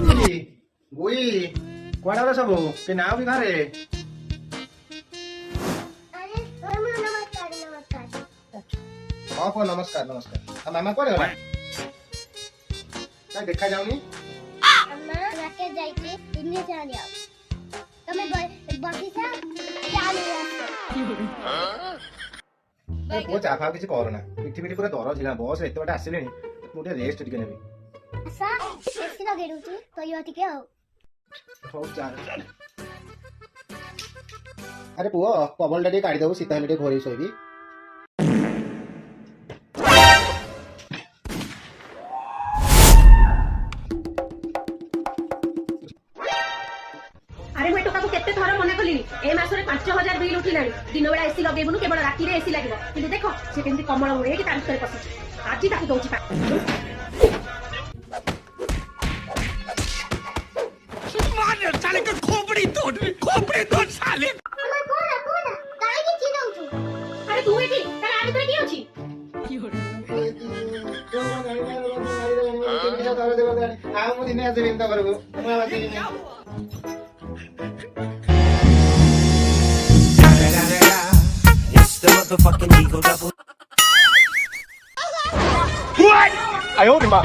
गुई कुआडे गला सब के नाव भी घरे हाँ को नमस्कार नमस्कार मामा कुआडे गला काय देखा जाउनी अम्मा राके जाइके इन्ने जानी आउ तमे बगीचा चालू ए पो चाफा किछि करना पिठी पिठी पूरा दरज हिला बस एते बाटे आसिलेनी मोटे रेस्ट टिके नेबी आसा एसी लगे रुची तो यो टिके हो हो चार अरे पुओ पबल डाडी काढी दऊ सीता हेले घोरी सोईबी अरे मुझे टोका को केते थर मने कलिनी ए मासरे 5000 बिल उठिलानी दिन बेला एसी लगेबुनु केवल राती रे एसी लागबो किंतु देखो से केमती कमल मुळे कि तांस करे पसी आजी ताकू दउची मार साले के खोपड़ी तोड़ साले कोना काई की चिनौ छु अरे तू एठी तार आगे तोरे की अछि आ मु दिने आज बेंता करबो It's the motherfucking Eagle Double. What? 哎呦我的妈！